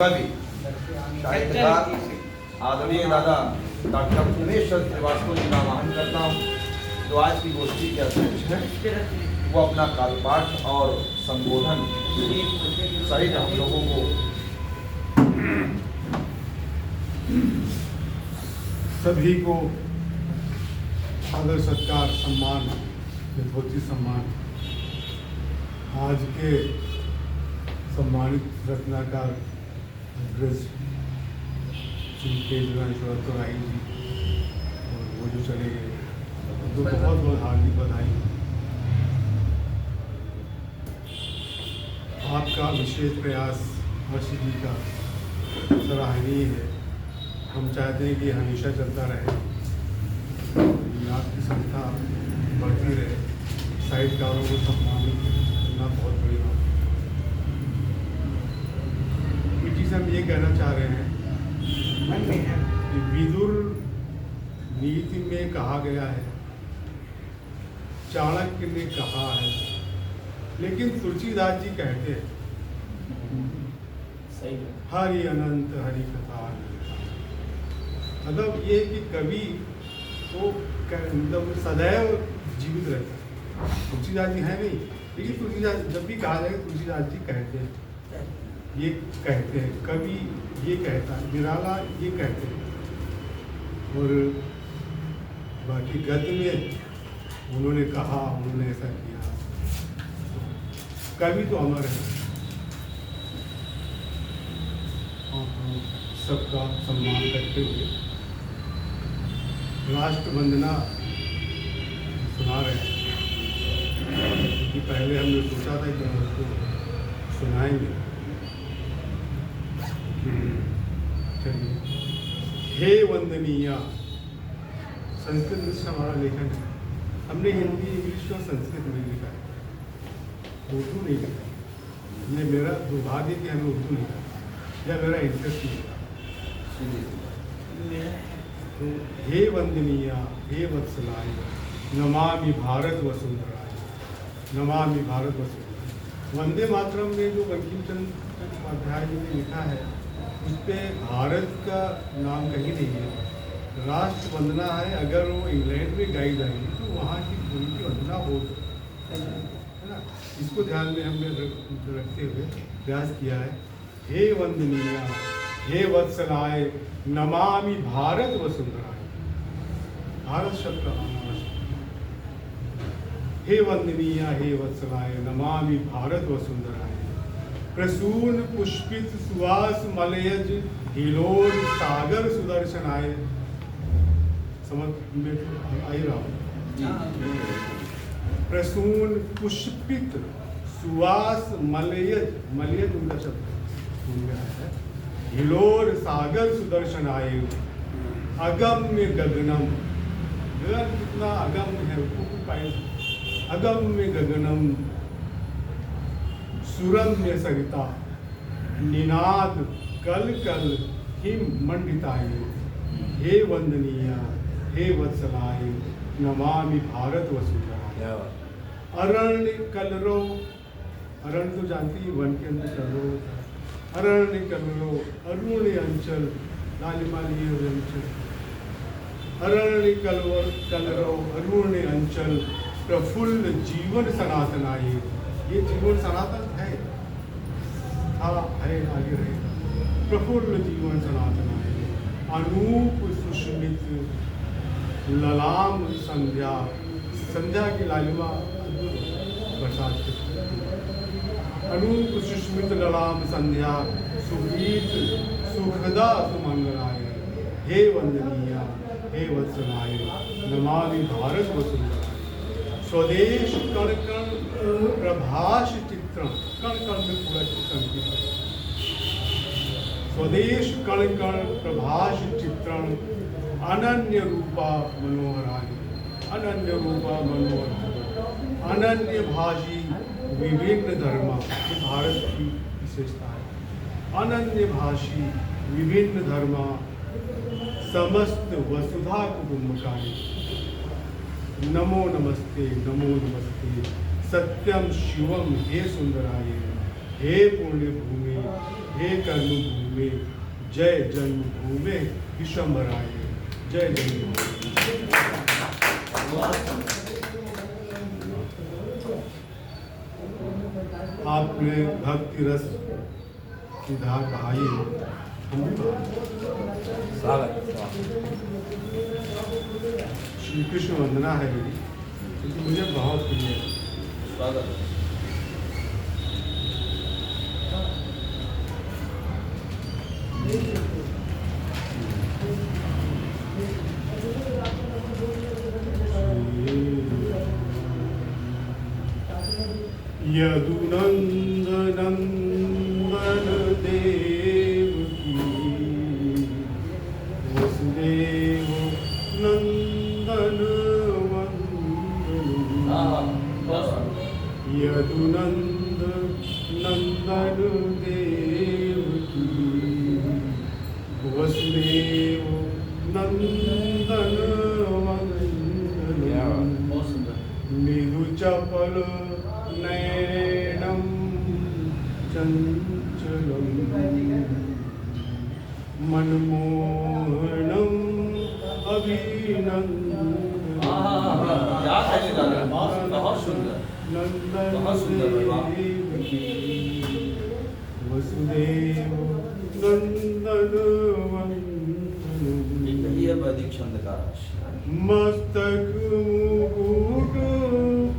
साहित्यकार आदरणीय दादा डॉक्टर उमेश्वर श्रीवास्तव जी का आह्वान करता हूँ, जो आज की गोष्ठी के अध्यक्ष हैं। वो अपना कालपाठ और संबोधन सहित हम लोगों को सभी को आदर सत्कार सम्मान यथोचित सम्मान। आज के सम्मानित रत्नाकार अग्रज श्री केजरीवाल जी और वो जो चले गए, तो बहुत बहुत हार्दिक बधाई। आपका विशेष प्रयास हर्ष जी का सराहनीय है। हम चाहते हैं कि हमेशा चलता रहे, आपकी संस्था बढ़ती रहे, साहित्यकारों को सम्मानित करना बहुत बड़ी बात है। से हम ये कहना चाह रहे हैं कि विदुर नीति में कहा गया है, चाणक्य ने कहा है, लेकिन तुलसीदास जी कहते हैं हरि अनंत हरि कथा। मतलब ये कि कवि तो मतलब सदैव जीवित रहता है। तुलसीदास जी है नहीं, लेकिन तुलसीदास जब भी कहा जाए तुलसीदास जी कहते हैं, ये कहते हैं, कवि ये कहता है, निराला ये कहते हैं। और बाकी गद्य में उन्होंने कहा, उन्होंने ऐसा किया। कवि तो अमर है। सबका सम्मान करते हुए राष्ट्र वंदना सुना रहे हैं, क्योंकि पहले हमने सोचा था कि हम उसको सुनाएंगे। चलिए। हे वंदनीय, संस्कृत में हमारा लेखन है। हमने हिंदी, इंग्लिश और संस्कृत में लिखा है, उर्दू नहीं लिखा। ये मेरा दुर्भाग्य कि हमें उर्दू नहीं लिखा, या मेरा इंटरेस्ट नहीं था। तो हे वंदनीय, हे वत्सलाय, नमामि भारत वसुंधराय, नमामि भारत वसुंधराय। वंदे मातरम में जो बंकिम चंद्र चट्टोपाध्याय जी ने लिखा है, उस पर भारत का नाम कहीं नहीं है। राष्ट्र वंदना है। अगर वो इंग्लैंड में गाई जाएगी तो वहाँ की उनकी वंदना हो, है ना। इसको ध्यान में हमने रखते हुए प्रयास किया है। हे वंदनीय, हे वत्सलाय, नमामि भारत वसुंधराय। भारत शब्द का हे वंदनीय, हे वत्सलाय, नमामि भारत वसुंधराय। प्रसून पुष्पित सुवास मलयज, हिलोर सागर सुदर्शनाय। समझ में आई रहा हूँ। प्रसून पुष्पित सुवास मलयज, मलयज उनका शब्द है। हिलोर सागर सुदर्शनाय, अगम्य गगनम। गगन कितना अगम्य है, अगम्य गगनम, सुरम्य सरिता, निनाद कल कल हिम मंडिताय। हे वंदनीय, हे वत्सलाय, नमामि भारत वसुंधराय। अरण्य कलरो, अरण्य तो जानती है, वन के अंदर कलरो। अरण्य कलरो, अरुण अंचल, लालिमाली अंचल। अरण्य कलरो, अरुण अंचल, प्रफुल्ल जीवन सनातनाय। ये जीवन सनातन है, आगे रहेगा। प्रफुल्ल जीवन सनातनाय, अनूप सुष्मित ललाम संध्या। संध्या की लालिमा बरसात के, अनूप सुष्मित ललाम संध्या, सुगीत सुखदा सुमंगलाय। हे वंदनीय, हे वत्सलाय, नमामि भारत वसुंधराय। स्वदेश कण कण प्रभाष चित्रण, कण कण में पूरा चित्रण किया। स्वदेश कण कण प्रभाष चित्रण, अनन्य रूपा मनोहराय। अनन्य रूपा मनोहर, अनन्य भाषी विभिन्न धर्म। ये भारत की विशेषता है। अनन्य भाषी विभिन्न धर्म, समस्त वसुधा कुटुंबकाय। नमो नमस्ते, नमो नमस्ते, सत्यम शिवम हे सुंदराय। हे पुण्य भूमि, हे कर्म भूमि, में जय जन्मभूमि विश्वम्भराय जय जन्मभूमि। आपने भक्ति रस की धार बहाई, हम श्री कृष्ण वंदना है मेरी, क्योंकि मुझे बहुत प्रिय है। स्वागत। यदुनंदनंदन देव की वसुदेव नंदन वंदन। यदुनंद नंदन देव की वसुदेव नंदन वंदन। मृदु चपल नैनम चंचलम मनमोहनम अभिनंदनम। बहुत सुंदर, नंदन बहुत सुंदर। वसुदेव नंदन वंदन। ये वैदिक छंद का राशि। मस्तक मुकुट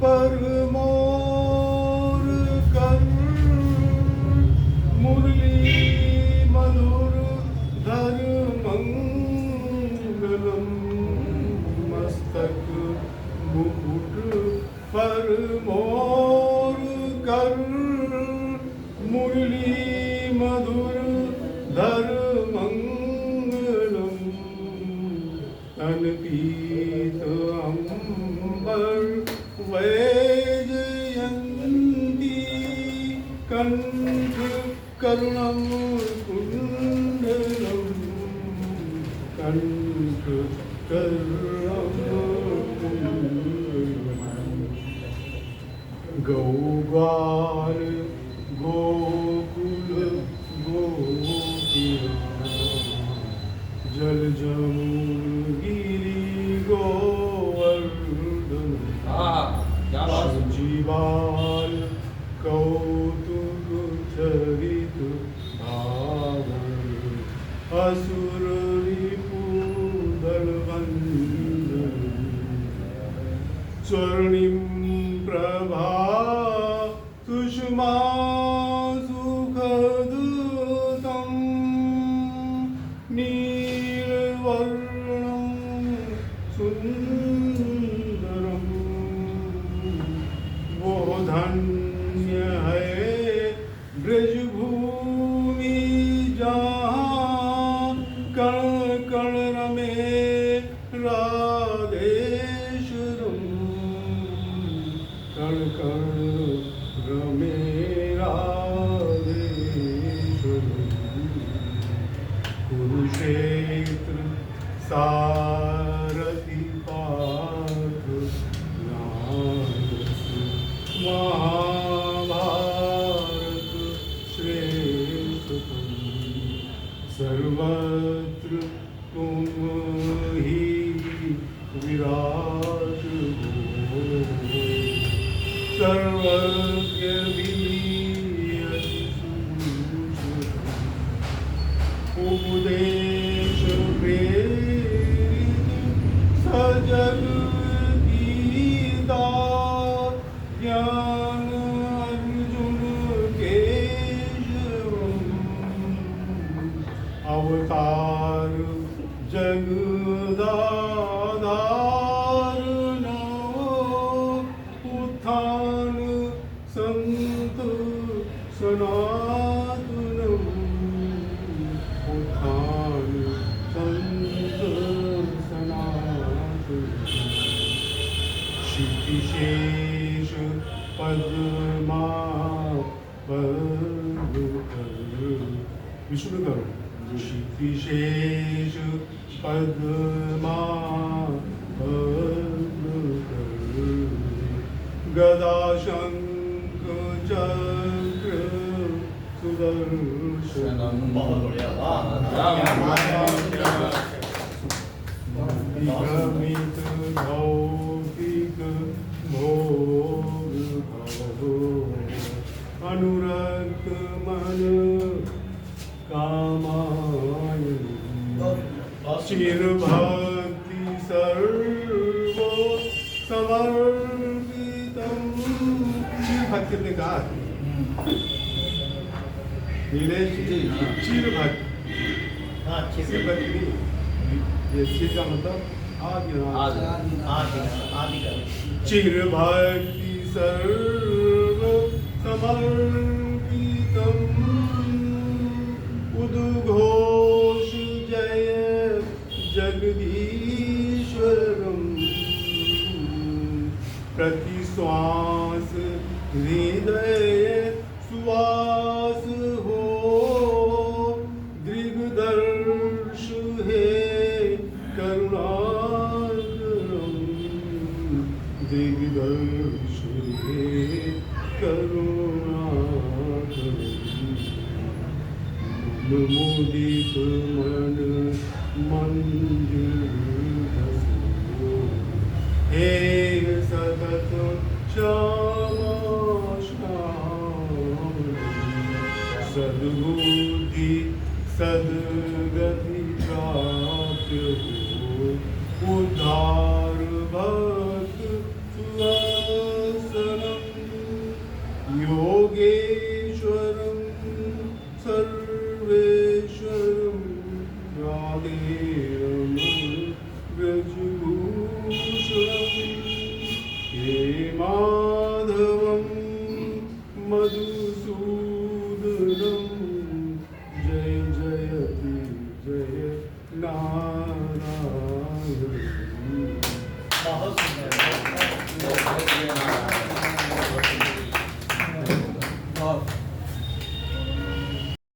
पर मोर कर मुरली मधुर धर मंगलम। मस्तक मुकुट पर मोर कर मुरली मधुर धर मंगलम। तन पीत अंबर वैजयंती कंठ करुणम कुंडलम। कंठ करुणम कुंडलम। गौग्वाल गोकुल गोपिया जल जमुन गिरि गोवर्धन। जीवाल कौतुक चरित भावन असुर रिपुदल वंदन। स्वर्णिम प्रभा सुषमा सुखदूतम नीलवर्णं सुंदरम। वो धन्य है ब्रजभूमि जहाँ कण कण रमे राधेश्वरम। कण कण रमे राधेश्वरम। कुरुक्षेत्र सारथि पार्थ नारस महाभारत श्रेष्ठतम। सर्वत्र तुम ही विराट हो। सर्वज्ञ विनीयति सूक्ष्म। उपदेश प्रेरित सजग गीता। ज्ञान अर्जुन केशवम। अवतार जगदाधार उत्थान संत सनातनम। उत्थान संत सनातनम। क्षितिशेष पद्मा विष्णु करो। क्षितिशेष पद्मा गदा शंख चक्र सुदर्शनम। बहुत बढ़िया, वाह। विभ्रमित भौतिक भोग भवो, अनुरक्त मन कामायनि, चिर भक्ति सर्व समर्पितम। चिर भक्ति ने कहा नीलेश जी, चिर भक्ति, हाँ, चिर भक्ति नहीं, ये चिर का मतलब आदि चिर भक्ति सर्व समर्पितम, उद्घोष जय जगदीश्वरम, प्रतिश्वास हृदय सुवास हो, दृग्दर्श हे करुणाकरम, दृग्दर्श हे करुणाकरम, मुदित मन मंजूर हसो, हे सतत श्यामा श्यामली, सद्बुद्धि सद्गति प्राप्य हो, उद्धार भक्त सुवासनम, योगेश्वरम सर्वेश्वरम, राधेयम व्रजभूषणम, हे माधवम मधुसूदनम, जय जयति जय नारायण। बहुत सुंदर।